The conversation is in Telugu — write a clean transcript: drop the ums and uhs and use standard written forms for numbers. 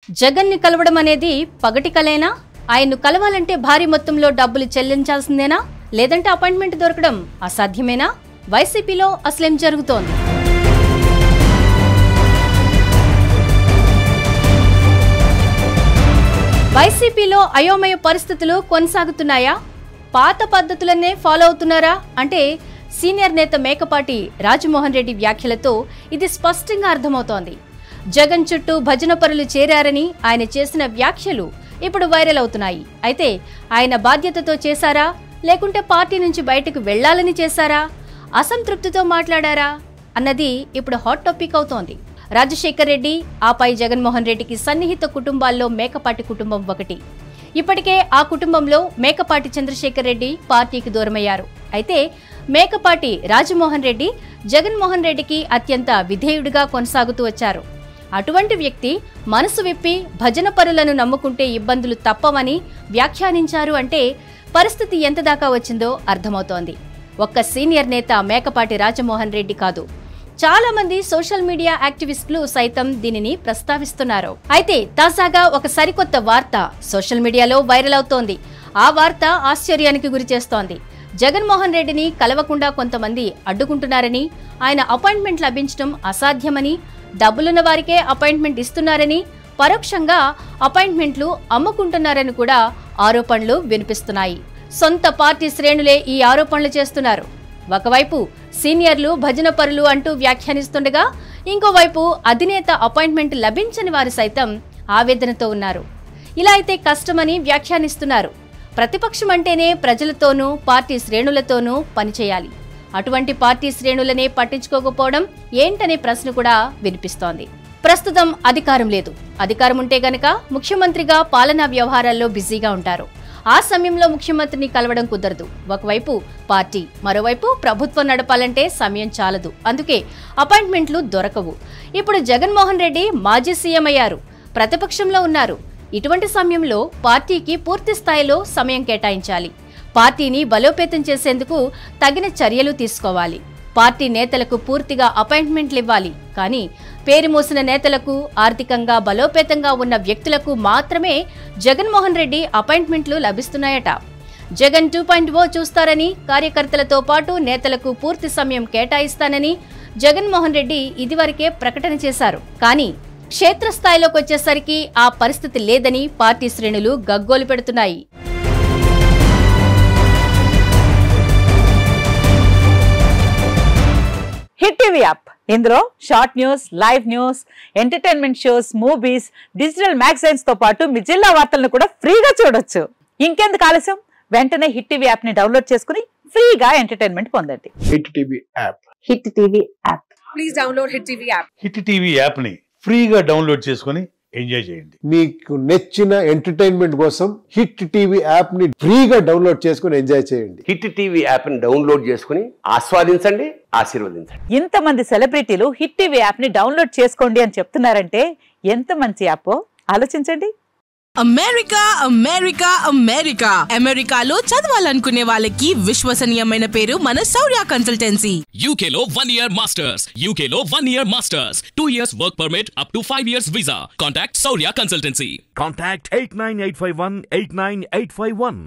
జగన్ ని కలవడం అనేది పగటి కలేనా? ఆయన్ను కలవాలంటే భారీ మొత్తంలో డబ్బులు చెల్లించాల్సిందేనా? లేదంటే అపాయింట్మెంట్ దొరకడం అసాధ్యమేనా? వైసీపీలో అసలేం జరుగుతోంది? వైసీపీలో అయోమయ పరిస్థితులు కొనసాగుతున్నాయా? పాత పద్ధతులనే ఫాలో అవుతున్నారా అంటే సీనియర్ నేత మేకపాటి రాజమోహన్ రెడ్డి వ్యాఖ్యలతో ఇది స్పష్టంగా అర్థమవుతోంది. జగన్ చుట్టూ భజన పరులు చేరారని ఆయన చేసిన వ్యాఖ్యలు ఇప్పుడు వైరల్ అవుతున్నాయి. అయితే ఆయన బాధ్యతతో చేశారా, లేకుంటే పార్టీ నుంచి బయటకు వెళ్లాలని చేశారా, అసంతృప్తితో మాట్లాడారా అన్నది ఇప్పుడు హాట్ టాపిక్ అవుతోంది. రాజశేఖర్ రెడ్డి, ఆపై జగన్మోహన్ రెడ్డికి సన్నిహిత కుటుంబాల్లో మేకపాటి కుటుంబం ఒకటి. ఇప్పటికే ఆ కుటుంబంలో మేకపాటి చంద్రశేఖర్ రెడ్డి పార్టీకి దూరమయ్యారు. అయితే మేకపాటి రాజమోహన్ రెడ్డి జగన్మోహన్ రెడ్డికి అత్యంత విధేయుడిగా కొనసాగుతూ వచ్చారు. అటువంటి వ్యక్తి మనసు విప్పి భజన పరులను నమ్ముకుంటే ఇబ్బందులు తప్పవని వ్యాఖ్యానించారు అంటే పరిస్థితి ఎంత దాకా వచ్చిందో అర్థమవుతోంది. ఒక్క సీనియర్ నేత మేకపాటి రాజమోహన్ రెడ్డి కాదు, చాలా మంది సోషల్ మీడియా యాక్టివిస్టులు సైతం దీనిని ప్రస్తావిస్తున్నారు. అయితే తాజాగా ఒక సరికొత్త వార్త సోషల్ మీడియాలో వైరల్ అవుతోంది. ఆ వార్త ఆశ్చర్యానికి గురి చేస్తోంది. జగన్మోహన్ రెడ్డిని కలవకుండా కొంతమంది అడ్డుకుంటున్నారని, ఆయన అపాయింట్మెంట్ లభించడం అసాధ్యమని, డబ్బులున్న వారికే అపాయింట్మెంట్ ఇస్తున్నారని, పరోక్షంగా అపాయింట్మెంట్లు అమ్ముకుంటున్నారని కూడా ఆరోపణలు వినిపిస్తున్నాయి. సొంత పార్టీ శ్రేణులే ఈ ఆరోపణలు చేస్తున్నారు. ఒకవైపు సీనియర్లు భజన పరులు అంటూ వ్యాఖ్యానిస్తుండగా, ఇంకోవైపు అధినేత అపాయింట్మెంట్ లభించని వారు సైతం ఆవేదనతో ఉన్నారు. ఇలా అయితే కష్టమని వ్యాఖ్యానిస్తున్నారు. ప్రతిపక్షం అంటేనే ప్రజలతోనూ పార్టీ శ్రేణులతోనూ పనిచేయాలి. అటువంటి పార్టీ శ్రేణులనే పట్టించుకోకపోవడం ఏంటనే ప్రశ్న కూడా వినిపిస్తోంది. ప్రస్తుతం అధికారం లేదు. అధికారం ఉంటే గనక ముఖ్యమంత్రిగా పాలనా వ్యవహారాల్లో బిజీగా ఉంటారు. ఆ సమయంలో ముఖ్యమంత్రిని కలవడం కుదరదు. ఒకవైపు పార్టీ, మరోవైపు ప్రభుత్వం నడపాలంటే సమయం చాలదు. అందుకే అపాయింట్మెంట్లు దొరకవు. ఇప్పుడు జగన్మోహన్ రెడ్డి మాజీ సీఎం అయ్యారు, ప్రతిపక్షంలో ఉన్నారు. ఇటువంటి సమయంలో పార్టీకి పూర్తి స్థాయిలో సమయం కేటాయించాలి. పార్టీని బలోపేతం చేసేందుకు తగిన చర్యలు తీసుకోవాలి. పార్టీ నేతలకు పూర్తిగా అపాయింట్మెంట్లు ఇవ్వాలి. కానీ పేరు మోసిన నేతలకు, ఆర్థికంగా బలోపేతంగా ఉన్న వ్యక్తులకు మాత్రమే జగన్మోహన్ రెడ్డి అపాయింట్మెంట్లు లభిస్తున్నాయట. జగన్ 2.0 చూస్తారని, కార్యకర్తలతో పాటు నేతలకు పూర్తి సమయం కేటాయిస్తానని జగన్మోహన్ రెడ్డి ఇదివరకే ప్రకటన చేశారు. కానీ క్షేత్రస్థాయిలోకి వచ్చేసరికి ఆ పరిస్థితి లేదని పార్టీ శ్రేణులు గగ్గోలు పెడుతున్నాయి. హిట్ టీవీ యాప్, ఇందులో short news, live news, entertainment shows, movies, digital magazines తో పాటు మీ జిల్లా వార్తలను కూడా ఫ్రీగా చూడొచ్చు. ఇంకెందుకు ఆలస్యం, వెంటనే హిట్ టీవీ యాప్ ని డౌన్లోడ్ చేసుకుని ఫ్రీగా ఎంటర్టైన్మెంట్ పొందండి. Hit TV app. Hit TV app. Please download hit TV app. Hit TV app ని ఫ్రీగా డౌన్లోడ్ చేసుకుని ఎంజాయ్ చేయండి. మీకు నచ్చిన ఎంటర్టైన్మెంట్ కోసం హిట్ టీవీ యాప్ ని ఫ్రీగా డౌన్లోడ్ చేసుకుని ఎంజాయ్ చేయండి. హిట్ టీవీ యాప్ ని డౌన్లోడ్ చేసుకుని ఆస్వాదించండి, ఆశీర్వదించండి. ఇంతమంది సెలబ్రిటీలు హిట్ టీవీ యాప్ ని డౌన్లోడ్ చేసుకోండి అని చెప్తున్నారంటే ఎంత మంచి యాప్ ఆలోచించండి. అమెరికా అమెరికా అమెరికా అమెరికాలో చదవాలనుకునే వాళ్ళకి విశ్వసనీయమైన పేరు మన శౌర్య కన్సల్టెన్సీ. UK లో 1 year masters, UK లో 1 year masters, 2 years work permit up to 5 years visa. Contact Saurya Consultancy. Contact 89851 89851.